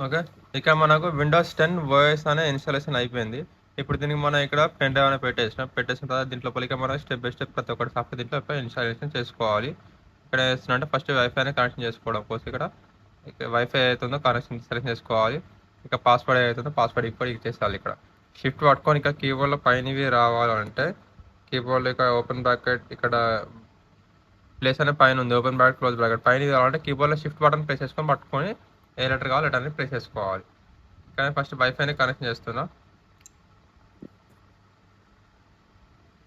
Okay. ఇక్కడ మనకు Windows 10 OS అనే ఇన్‌స్టాలేషన్ అయిపోయింది. ఇప్పుడు దీనికి మనం ఇక్కడ పెన్ డ్రైవ్ అనేది పెట్టేసిన తర్వాత దీంట్లో లోపలికి మనం స్టెప్ బై స్టెప్ ప్రతి ఒక్కటి సాఫ్ట్‌వేర్ దీంట్లో ఇన్‌స్టాలేషన్ చేసుకోవాలి. ఇక్కడ ఏం చేస్తున్నా ఫస్ట్ వైఫై అనేది కనెక్షన్ చేసుకోవడం కోసం ఇక్కడ వైఫై ఏదైతుందో కనెక్షన్ సెలెక్ట్ చేసుకోవాలి. ఇక పాస్వర్డ్ ఏదైతుందో పాస్వర్డ్ ఇప్పుడు ఇచ్చేసేయాలి ఇక్కడ. షిఫ్ట్ పట్టుకొని ఇక్కడ కీబోర్డ్‌లో పైనవి రావాలంటే కీబోర్డ్‌లో ఇక్కడ ఓపెన్ బ్రాకెట్ ఇక్కడ ప్లేస్ అనే పైన ఉంది. ఓపెన్ బ్రాకెట్ క్లోజ్ బ్రాకెట్ పైన కావాలంటే కీబోర్డ్లో షిఫ్ట్ బటన్ ప్రెస్ చేసుకొని పట్టుకొని ఏ లెటర్ కావాలి లెటర్ అనేది ప్రెస్ చేసుకోవాలి. కానీ ఫస్ట్ వైఫైని కనెక్షన్ చేస్తున్నా.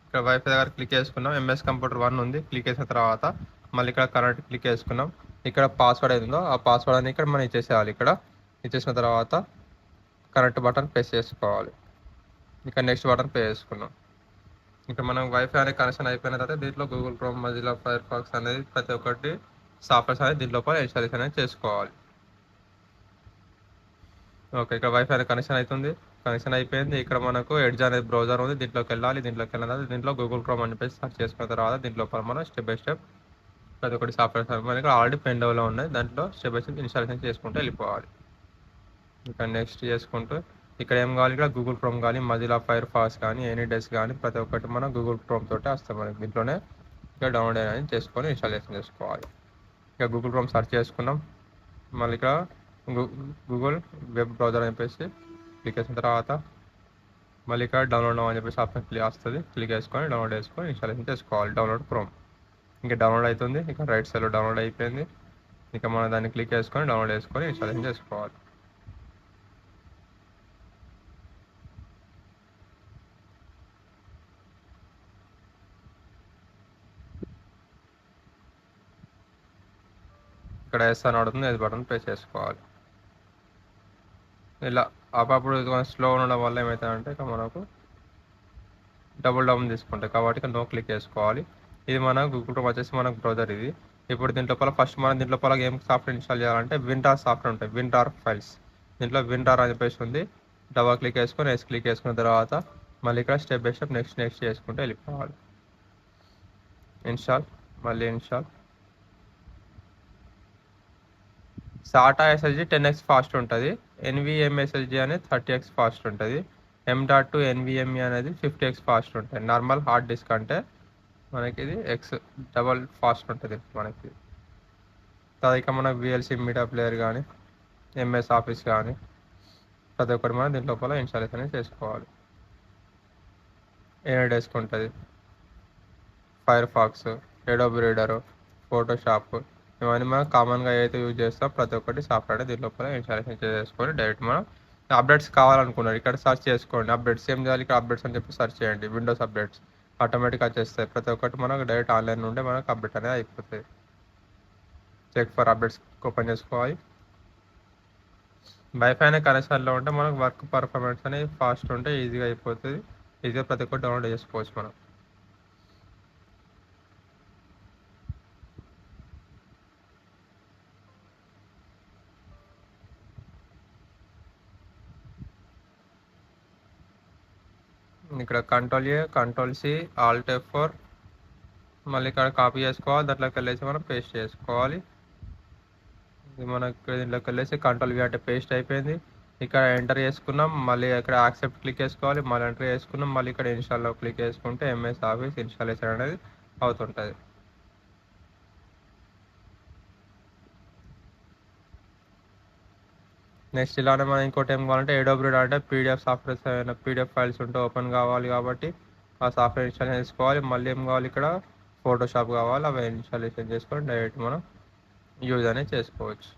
ఇక్కడ వైఫై దగ్గర క్లిక్ చేసుకున్నాం. ఎంఎస్ కంప్యూటర్ 1 ఉంది. క్లిక్ చేసిన తర్వాత మళ్ళీ ఇక్కడ కనెక్ట్ క్లిక్ చేసుకున్నాం. ఇక్కడ పాస్వర్డ్ ఏదో ఆ పాస్వర్డ్ అని ఇక్కడ మనం ఇచ్చేసేయాలి. ఇక్కడ ఇచ్చేసిన తర్వాత కనెక్ట్ బటన్ ప్రెస్ చేసుకోవాలి. ఇక్కడ నెక్స్ట్ బటన్ ప్రెస్ చేసుకున్నాం. ఇక్కడ మనం వైఫై అనేది కనెక్షన్ అయిపోయిన తర్వాత దీంట్లో Google Chrome Mozilla Firefox అనేది ప్రతి ఒక్కటి సాఫ్ట్వేర్స్ అనేది దీంట్లో ఇన్స్టాలేషన్ అనేది చేసుకోవాలి. ఓకే. ఇక్కడ వైఫై అనేది కనెక్షన్ అవుతుంది. కనెక్షన్ అయిపోయింది. ఇక్కడ మనకు ఎడ్జ్ అనేది బ్రౌజర్ ఉంది. దీంట్లోకి వెళ్ళాలి. దీంట్లోకి వెళ్ళిన తర్వాత దీంట్లో గూగుల్ క్రోమ్ అని చెప్పేసి సెర్చ్ చేసుకున్న తర్వాత దీంట్లో మనం స్టెప్ బై స్టెప్ ప్రతి ఒక్కటి సాఫ్ట్వేర్స్ మనకి ఆల్రెడీ పెన్ డ్రైవ్లో ఉన్నాయి. దాంట్లో స్టెప్ బై స్టెప్ ఇన్స్టాలేషన్ చేసుకుంటూ వెళ్ళిపోవాలి. ఇక్కడ నెక్స్ట్ చేసుకుంటూ ఇక్కడ ఏం కావాలి ఇక్కడ గూగుల్ క్రోమ్ కానీ మొజిల్లా ఫైర్ ఫాక్స్ కానీ ఎనీ డెస్క్ కానీ ప్రతి ఒక్కటి మనం గూగుల్ క్రోమ్ తోటి వస్తాం. మనకి దీంట్లోనే ఇక్కడ డౌన్లోడ్ అనేది చేసుకొని ఇన్స్టాలేషన్ చేసుకోవాలి. ఇక గూగుల్ క్రోమ్ సెర్చ్ చేసుకున్నాం. మళ్ళీ ఇక్కడ గూగుల్ వెబ్ బ్రౌజర్ అని చెప్పేసి క్లిక్ చేసిన తర్వాత మళ్ళీ ఇక్కడ డౌన్లోడ్ అని చెప్పేసి ఆప్షన్ క్లిక్ వస్తుంది. క్లిక్ చేసుకొని డౌన్లోడ్ చేసుకొని ఇన్స్టాలేషన్ చేసుకోవాలి. డౌన్లోడ్ క్రోమ్ ఇంకా డౌన్లోడ్ అవుతుంది. ఇక రైట్ సైడ్లో డౌన్లోడ్ అయిపోయింది. ఇక మనం దాన్ని క్లిక్ చేసుకొని డౌన్లోడ్ చేసుకొని ఇన్స్టాలేషన్ చేసుకోవాలి. ఇక్కడ ఎస్ అని అడుగుతుంది. ఎస్ బటన్ ప్రెస్ చేసుకోవాలి. ఇలా అప్పుడు స్లో ఉండడం వల్ల ఏమవుతుందంటే ఇక మనకు డబుల్ డౌన్ తీసుకుంటాయి కాబట్టి ఇక నో క్లిక్ చేసుకోవాలి. ఇది మన గూగుల్ క్రోమ్ వచ్చేసి మనకు బ్రౌజర్ ఇది. ఇప్పుడు దీంట్లో ఫస్ట్ మనం దీంట్లో ఏం సాఫ్ట్వేర్ ఇన్స్టాల్ చేయాలంటే వింటార్ సాఫ్ట్వేర్ ఉంటాయి. వింటార్ ఫైల్స్ దీంట్లో వింటార్ అని చెప్పేసి ఉంది. డబల్ క్లిక్ చేసుకొని ఎస్ క్లిక్ చేసుకున్న తర్వాత మళ్ళీ ఇక్కడ స్టెప్ బై స్టెప్ నెక్స్ట్ చేసుకుంటూ వెళ్ళిపోవాలి. ఇన్స్టాల్ మళ్ళీ install. SATA SSG 10x fast ఉంటుంది. ఎన్విఎంఎస్ఎస్జి అనేది 30x ఫాస్ట్ ఉంటుంది. M.2 NVMe అనేది 50x ఫాస్ట్ ఉంటుంది. నార్మల్ హార్డ్ డిస్క్ అంటే మనకి ఇది ఎక్స్ డబల్ ఫాస్ట్ ఉంటుంది మనకి. ఇక మనకు VLC మీడియా ప్లేయర్ కానీ MS ఆఫీస్ కానీ ప్రతి ఒక్కటి మనం దీంట్లో ఇన్స్టాలేషన్ చేసుకోవాలి. ఏదో డెస్క్ ఉంటుంది, Firefox, Adobe Reader, Photoshop ఇవన్నీ మనం కామన్గా ఏదైతే యూజ్ చేస్తాం ప్రతి ఒక్కటి సాఫ్ట్వేర్ దీంట్లో ఇన్స్టాలేషన్ చేసుకొని డైరెక్ట్ మనం అప్డేట్స్ కావాలనుకున్నారు ఇక్కడ సెర్చ్ చేసుకోండి. అప్డేట్స్ ఏం చేయాలి ఇక్కడ అప్డేట్స్ అని చెప్పి సెర్చ్ చేయండి. విండోస్ అప్డేట్స్ ఆటోమేటిక్గా వచ్చేస్తాయి. ప్రతి ఒక్కటి మనకు డైరెక్ట్ ఆన్లైన్ నుండి మనకు అప్డేట్ అనేది అయిపోతుంది. చెక్ ఫర్ అప్డేట్స్ ఓపెన్ చేసుకోవాలి. వైఫై అనే కనెక్షన్లో ఉంటే మనకు వర్క్ పర్ఫార్మెన్స్ అనేది ఫాస్ట్ ఉంటే ఈజీగా అయిపోతుంది. ఈజీగా ప్రతి ఒక్కటి డౌన్లోడ్ చేసుకోవచ్చు మనం. ఇక్కడ Ctrl+A, Ctrl+C, Alt+F4 మళ్ళీ ఇక్కడ కాపీ చేసుకోవాలి. దాంట్లోకి వెళ్ళేసి మనం పేస్ట్ చేసుకోవాలి. ఇది మనకు దీంట్లోకి వెళ్ళేసి Ctrl+V అంటే పేస్ట్ అయిపోయింది. ఇక్కడ ఎంటర్ చేసుకున్నాం. మళ్ళీ ఇక్కడ యాక్సెప్ట్ క్లిక్ చేసుకోవాలి. మళ్ళీ ఎంటర్ చేసుకున్నాం. మళ్ళీ ఇక్కడ ఇన్స్టాల్లో క్లిక్ చేసుకుంటే MS ఆఫీస్ ఇన్స్టాలేషన్ అనేది అవుతుంటుంది. నెక్స్ట్ ఇలానే మనం ఇంకోటి ఏం కావాలంటే అడోబ్ రీడర్ అంటే PDF సాఫ్ట్వేర్స్ ఏమైనా PDF ఫైల్స్ ఉంటే ఓపెన్ కావాలి కాబట్టి ఆ సాఫ్ట్వేర్ ఇన్స్టాలేషన్ చేసుకోవాలి. మళ్ళీ ఏం కావాలి ఇక్కడ ఫోటోషాప్ కావాలి. అవి ఇన్స్టాలేషన్ చేసుకొని డైరెక్ట్ మనం యూజ్ అనేది చేసుకోవచ్చు.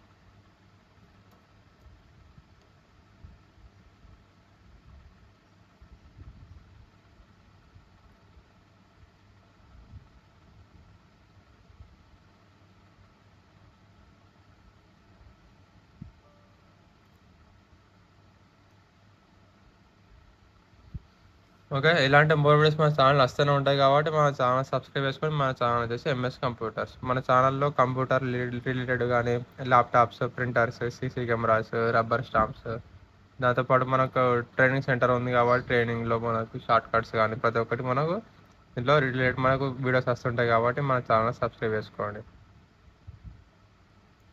ఓకే. ఇలాంటి మోర్ వీడియోస్ మన ఛానల్ వస్తూనే ఉంటాయి కాబట్టి మన ఛానల్ సబ్స్క్రైబ్ చేసుకొని మన ఛానల్ వచ్చేసి MS కంప్యూటర్స్. మన ఛానల్లో కంప్యూటర్ రిలేటెడ్ కానీ laptops, printers, CC cameras, rubber stamps దాంతోపాటు మనకు ట్రైనింగ్ సెంటర్ ఉంది కాబట్టి ట్రైనింగ్లో మనకు షార్ట్ కట్స్ కానీ ప్రతి ఒక్కటి మనకు దీంట్లో రిలేటెడ్ మనకు వీడియోస్ వస్తుంటాయి కాబట్టి మన ఛానల్ సబ్స్క్రైబ్ చేసుకోండి.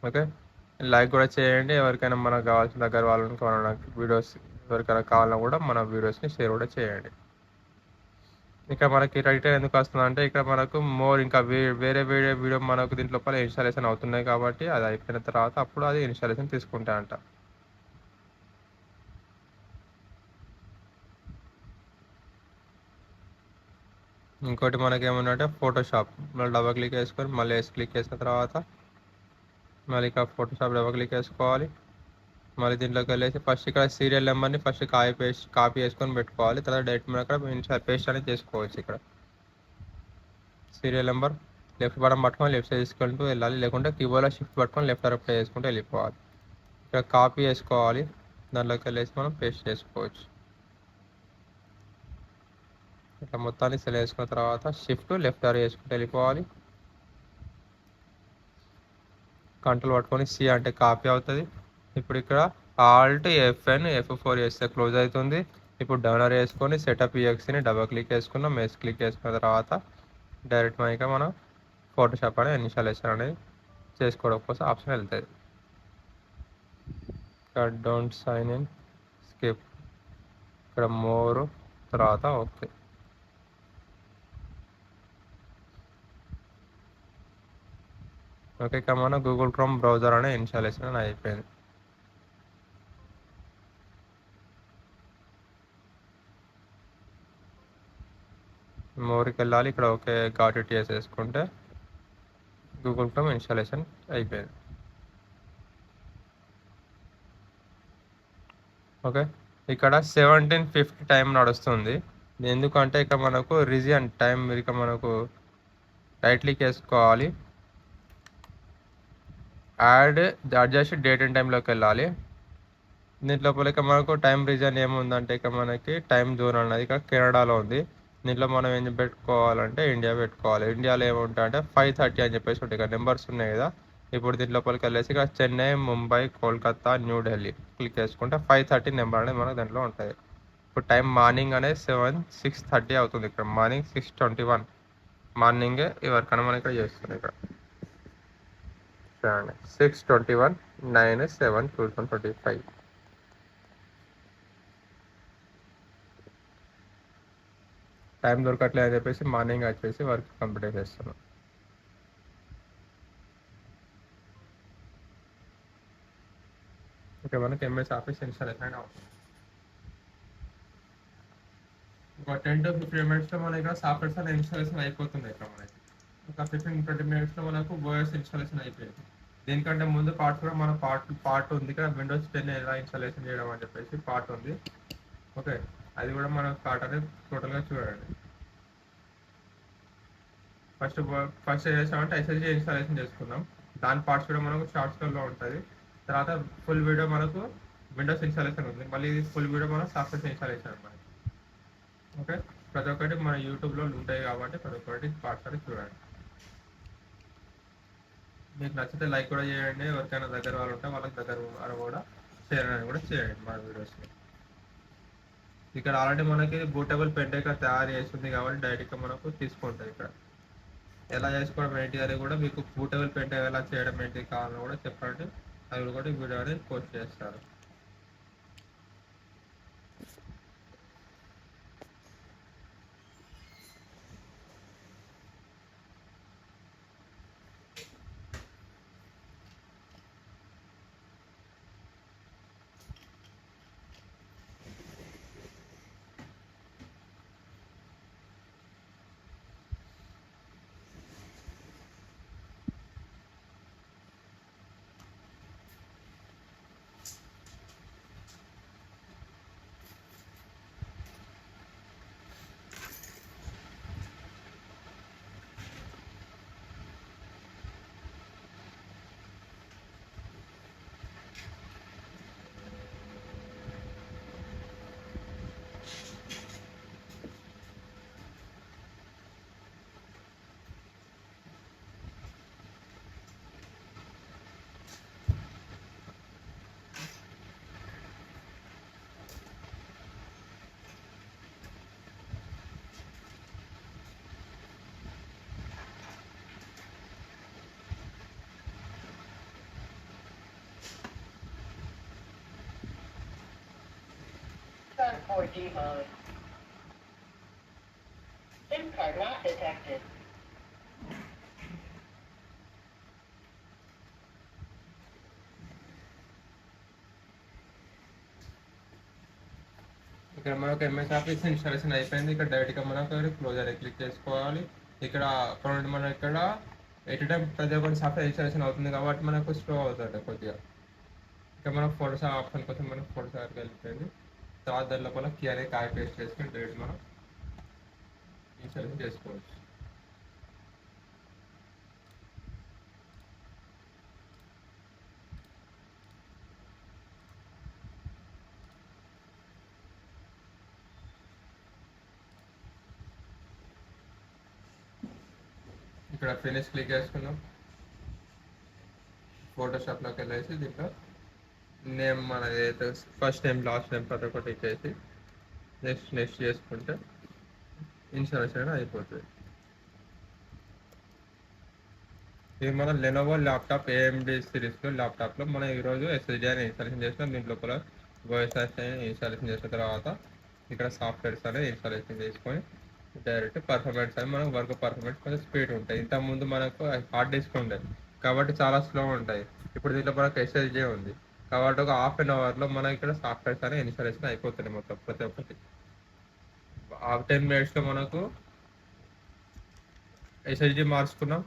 ఓకే. లైక్ కూడా చేయండి. ఎవరికైనా మనకు కావాల్సిన దగ్గర వాళ్ళని మన వీడియోస్ ఎవరికైనా కావాలన్నా కూడా మన వీడియోస్ని షేర్ కూడా చేయండి. ఇక్కడ మనకి రైటర్ ఎందుకు వస్తుంది అంటే ఇక్కడ మనకు మోర్ ఇంకా వేరే వేరే వీడియో మనకు దీంట్లో లోపల ఇన్స్టాలేషన్ అవుతున్నాయి కాబట్టి అది అయిపోయిన తర్వాత అప్పుడు అది ఇన్స్టాలేషన్ తీసుకుంటా అంట. ఇంకోటి మనకి ఏమన్నంటే ఫోటోషాప్ మళ్ళీ డబల్ క్లిక్ వేసుకొని మళ్ళీ క్లిక్ చేసిన తర్వాత మళ్ళీ ఇక్కడ ఫోటోషాప్ డబల్ క్లిక్ వేసుకోవాలి. మళ్ళీ దీంట్లోకి వెళ్ళేసి ఫస్ట్ ఇక్కడ సీరియల్ నెంబర్ని ఫస్ట్ కాపీ చేసుకొని పెట్టుకోవాలి. తర్వాత డైరెక్ట్ మనం అక్కడ పేస్ట్ అనేది చేసుకోవచ్చు. ఇక్కడ సీరియల్ నెంబర్ లెఫ్ట్ బటన్ పట్టుకొని లెఫ్ట్ సైడ్ తీసుకుంటూ వెళ్ళాలి, లేకుంటే కీబోర్డ్లో షిఫ్ట్ పట్టుకొని లెఫ్ట్ అరప్ట్ చేసుకుంటూ వెళ్ళిపోవాలి. ఇక్కడ కాపీ చేసుకోవాలి, దాంట్లోకి వెళ్ళేసి మనం పేస్ట్ చేసుకోవచ్చు. ఇట్లా మొత్తాన్ని సెలెక్ట్ చేసుకున్న తర్వాత షిఫ్ట్ లెఫ్ట్ అరో చేసుకుంటూ వెళ్ళిపోవాలి. కంట్రోల్ పట్టుకొని సి అంటే కాపీ అవుతుంది. ఇప్పుడు ఇక్కడ ఆల్ట్ F4 చేస్తే క్లోజ్ అవుతుంది. ఇప్పుడు డౌనర్ వేసుకొని సెటప్ EXEని డబల్ క్లిక్ వేసుకున్నాం. క్లిక్ చేసుకున్న తర్వాత డైరెక్ట్ మనం ఫోటోషాప్ అనేది ఇన్స్టాలేషన్ అనేది చేసుకోవడం కోసం ఆప్షన్ వెళ్తుంది. ఇక్కడ డోంట్ సైన్ ఇన్ స్కిప్, ఇక్కడ మోర్ తర్వాత ఓకే. ఓకే, ఇక్కడ మన గూగుల్ క్రోమ్ బ్రౌజర్ అనే ఇన్స్టాలేషన్ అని అయిపోయింది. మోర్కి వెళ్ళాలి, ఇక్కడ ఓకే గాట్ ఇట్ చేసేసుకుంటే గూగుల్ క్రోమ్ ఇన్స్టాలేషన్ అయిపోయింది. ఓకే, ఇక్కడ 17:50 టైం నడుస్తుంది. ఎందుకంటే ఇక్కడ మనకు రీజియన్ టైం ఇక మనకు రైట్ క్లిక్ వేసుకోవాలి, యాడ్ అడ్జస్ట్ డేట్ అండ్ టైంలోకి వెళ్ళాలి. దీంట్లో ఇక మనకు టైం రీజన్ ఏముందంటే ఇక మనకి టైం జోన్ అన్నది ఇక్కడ కెనడాలో ఉంది. దీంట్లో మనం ఏం పెట్టుకోవాలంటే ఇండియా పెట్టుకోవాలి. ఇండియాలో ఏముంటాయి అంటే 5:30 అని చెప్పేసి ఉంటాయి. ఇక్కడ నెంబర్స్ ఉన్నాయి కదా. ఇప్పుడు దీంట్లో వెళ్ళేసి ఇక్కడ చెన్నై, ముంబై, కోల్కతా, న్యూఢిల్లీ క్లిక్ చేసుకుంటే 5:30 నెంబర్ అనేది మనకు దాంట్లో ఉంటుంది. ఇప్పుడు టైం మార్నింగ్ అనేది 6:30 అవుతుంది. ఇక్కడ మార్నింగ్ 6:21 మార్నింగే ఎవరికైనా మనం ఇక్కడ చేస్తుంది. ఇక్కడ 6:21 9/7/2025. టైం దొరకట్లేదు అని చెప్పేసి మార్నింగ్ వచ్చేసి వర్క్ కంప్లీట్ చేస్తున్నాం. ఓకే, మనకి MS ఆఫీస్ ఇన్స్టాలేషన్ అవుతుంది. ఒక 10 to 15 మినిట్స్లో మన ఇక్కడ సాఫ్ట్వేర్స్ అనే ఇన్స్టాలేషన్ అయిపోతుంది. ఇక్కడ మనకి ఒక 15-20 మినిట్స్లో మనకు OS ఇన్స్టాలేషన్ అయిపోయింది. దీనికంటే ముందు పార్ట్స్ కూడా మన పార్ట్ ఉంది ఇక్కడ, విండోస్ 10 ఎలా ఇన్స్టాలేషన్ చేయడం అని చెప్పేసి పార్ట్ ఉంది. ఓకే, అది కూడా మనం పార్ట్ అనేది టోటల్గా చూడండి. ఫస్ట్ ఏం చేసామంటే SSD ఇన్స్టాలేషన్ చేసుకుందాం. దాని పార్ట్స్ కూడా మనకు షార్ట్స్లో ఉంటుంది. తర్వాత ఫుల్ వీడియో మనకు విండోస్ ఇన్స్టాలేషన్ ఉంది. మళ్ళీ ఇది ఫుల్ వీడియో మనం సాఫ్ట్వేర్ ఇన్స్టాలేషన్ అనమాట. ఓకే, ప్రతి ఒక్కటి మన యూట్యూబ్లో ఉంటాయి కాబట్టి ప్రతి ఒక్కటి పార్ట్స్ అని చూడండి. మీకు నచ్చితే లైక్ కూడా చేయండి. ఎవరికైనా దగ్గర వాళ్ళు ఉంటే వాళ్ళకి దగ్గర కూడా షేర్ అని కూడా చేయండి మన వీడియోస్ని. ఇక్కడ ఆల్రెడీ మనకి బూటబుల్ పెన్ డ్రైవ్ తయారు చేస్తుంది కాబట్టి డైరెక్ట్గా మనకు తీసుకుంటుంది. ఇక్కడ ఎలా చేసుకోవడం ఏంటి అని కూడా మీకు బూటబుల్ పెన్ డ్రైవ్ ఎలా చేయడం ఏంటి కావాలని కూడా చెప్పండి. అవి కూడా వీడియో అనేది పోస్ట్ చేస్తారు. 4G mode. SIM card not detected. ఇక్కడ మనకు ఎంఎస్ ఆఫీస్ ఇన్స్టాలేషన్ అయిపోయింది. ఇక్కడ డైరెక్ట్గా మనకు క్లోజ్ అని క్లిక్ చేసుకోవాలి. ఇక్కడ మనం ఇక్కడ ఎట్ టైం ప్రతి ఒక్కటి సాఫ్ట్వేర్ ఇన్స్టాలేషన్ అవుతుంది కాబట్టి మనకు స్లో అవుతుంది కొద్దిగా. ఇక్కడ మనం ఫోటోస్ ఆప్షన్ కోసం మనకు ఫోటోస్ దగ్గరికి వెళ్ళిపోయింది. తర్వాత దాని లోపల కీ అనేది కాపీ పేస్ట్ చేసుకుని డైరెక్ట్ మనం ఇన్స్టాలేషన్ చేసుకోవచ్చు. ఇక్కడ ఫినిష్ క్లిక్ చేసుకున్నాం. ఫోటోషాప్లోకి వెళ్ళేసి దీంట్లో నేమ్ మన ఏదైతే ఫస్ట్ నేమ్ లాస్ట్ నేమ్ ప్రతి ఒక్కటి ఇచ్చేసి నెక్స్ట్ చేసుకుంటే ఇన్స్టాలేషన్ అయిపోతుంది. ఇది మన లెనోవో ల్యాప్టాప్ AMD సిరీస్లో ల్యాప్టాప్లో మనం ఈరోజు SSD అని ఇన్స్టాలేషన్ చేసినాం. దీంట్లో కూడా OS ఇన్స్టాలేషన్ చేసిన తర్వాత ఇక్కడ సాఫ్ట్వేర్స్ అనేది ఇన్స్టాలేషన్ చేసుకొని డైరెక్ట్ పర్ఫార్మెన్స్ అని మనం వర్క్ పర్ఫార్మెన్స్ కొంచెం స్పీడ్ ఉంటాయి. ఇంతకుముందు మనకు హార్డ్ డిస్క్ ఉండేది కాబట్టి చాలా స్లో ఉంటాయి. ఇప్పుడు దీంట్లో మనకు SSD ఉంది కాబట్టి ఒక హాఫ్ అన్ అవర్లో మనం ఇక్కడ సాఫ్ట్వేర్స్ అనేది ఇన్స్టాలేషన్ అయిపోతుంది మొత్తం ప్రతి ఒక్కటి. 10 minutesలో మనకు SSD మార్చుకున్నాం,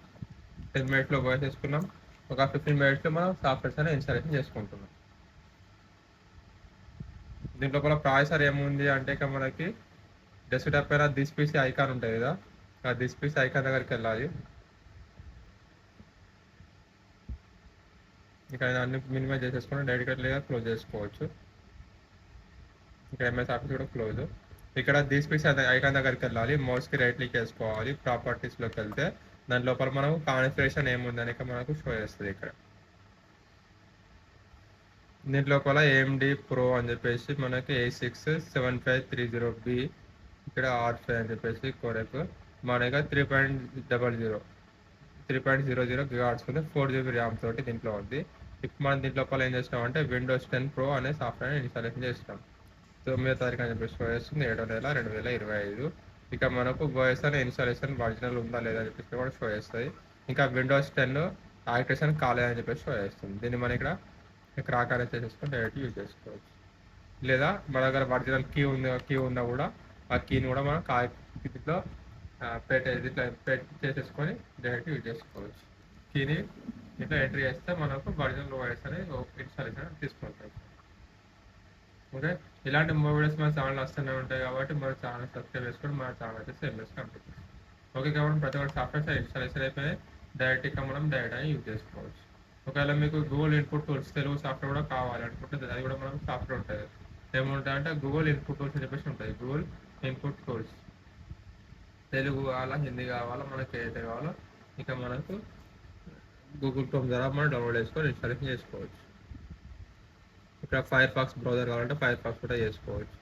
10 minutesలో OS వేసుకున్నాం, ఒక 15 minutesలో మనం సాఫ్ట్వేర్స్ అనేది ఇన్స్టాలేషన్ చేసుకుంటున్నాం. దీంట్లో కూడా ప్రాసెసర్ ఏముంది అంటే ఇక మనకి డెస్క్టాప్ పైన దిస్ పీసీ ఐకాన్ ఉంటుంది కదా, ఆ దిస్ పీసీ ఐకాన్ దగ్గరికి వెళ్ళాలి. ఇక్కడ అన్ని మినిమైజ్ చేసేసుకుని డైరెక్ట్గా క్లోజ్ చేసుకోవచ్చు. ఇక్కడ MS ఆఫీస్ కూడా క్లోజ్. ఇక్కడ దిస్ పీసీ ఐకాన్ దగ్గరికి వెళ్ళాలి, మౌస్కి రైట్ క్లిక్ చేసుకోవాలి, ప్రాపర్టీస్లోకి వెళ్తే దాని లోపల మనం కాన్ఫిగరేషన్ ఏముందని మనకు షో చేస్తుంది. ఇక్కడ దీంట్ లోపల AMD Pro అని చెప్పేసి మనకి A6-7530B, ఇక్కడ R5 అని చెప్పేసి కోరెక్ మనకి 3.00 GHz ఉంది, 4GB ర్యామ్ తోటి దీంట్లో ఉంది. ఇప్పుడు మనం దీంట్ లోపల ఏం చేసినామంటే Windows 10 Pro అనే సాఫ్ట్వేర్ ఇన్స్టాలేషన్ చేసినాం. 9వ తారీఖు అని చెప్పేసి షో చేస్తుంది, 7వ నెల 2025. ఇక మనకు OS అనే ఇన్స్టాలేషన్ ఒరిజినల్ ఉందా లేదా అని చెప్పేసి కూడా షో చేస్తుంది. ఇంకా Windows 10 యాక్టివేషన్ కాలేదని చెప్పేసి షో చేస్తుంది. దీన్ని మనం ఇక్కడ క్రాక్ అనేది చేసేసుకొని డైరెక్ట్ యూజ్ చేసుకోవచ్చు. లేదా మన దగ్గర ఒరిజినల్ కీ ఉన్నా కూడా ఆ కీని కూడా మనం దీంట్లో చేసేసుకొని డైరెక్ట్ యూజ్ చేసుకోవచ్చు. కీని ఇట్లా ఎంట్రీ చేస్తే మనకు ఒరిజినల్ OS అనేది ఇన్స్టాలేషన్ తీసుకుంటాం. ఓకే, ఇలాంటి వీడియోస్ మన ఛానల్ వస్తూనే ఉంటాయి కాబట్టి మన ఛానల్ సబ్స్క్రైబ్ చేసుకొని మన ఛానల్ వచ్చేసి MS కంపెనీ. ఓకే కాబట్టి ప్రతి ఒక్క సాఫ్ట్వేర్ ఇన్స్టాలేషన్ అయిపోయి డైరెక్ట్గా మనం డైరెక్ట్ యూజ్ చేసుకోవచ్చు. ఒకవేళ మీకు Google input tools Telugu software కూడా కావాలనుకుంటే అది కూడా మనకు సాఫ్ట్వేర్ ఉంటుంది. ఏముంటుంది అంటే గూగుల్ ఇన్పుట్ టూల్స్ అని చెప్పేసి ఉంటుంది. గూగుల్ ఇన్పుట్ టూల్స్ తెలుగు కావాలా హిందీ కావాలా మనకి ఏదైతే కావాలో ఇక మనకు గూగుల్ క్రోమ్ ద్వారా మనం డౌన్లోడ్ చేసుకొని ఇన్స్టాలేషన్ చేసుకోవచ్చు. ఇక్కడ ఫైర్ ఫాక్స్ బ్రౌజర్ కావాలంటే ఫైర్ ఫాక్స్ కూడా చేసుకోవచ్చు.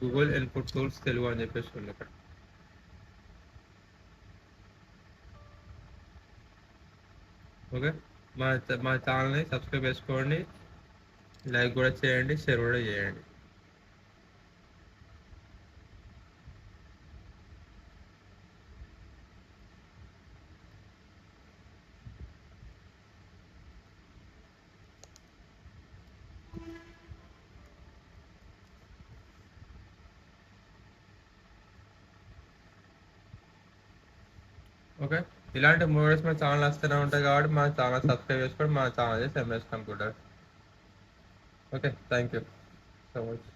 గూగుల్ ఇన్పుట్ టూల్స్ తెలుగు అని చెప్పేసి ఉంది ఇక్కడ. ఓకే, మా ఛానల్ని సబ్స్క్రైబ్ చేసుకోండి, లైక్ కూడా చేయండి, షేర్ కూడా చేయండి. ఓకే, ఇలాంటి వీడియోస్ మన ఛానల్ వస్తూనే ఉంటాయి కాబట్టి మన ఛానల్ సబ్స్క్రైబ్ చేసుకొని మన ఛానల్ చేసి MS computer. Okay, thank you so much.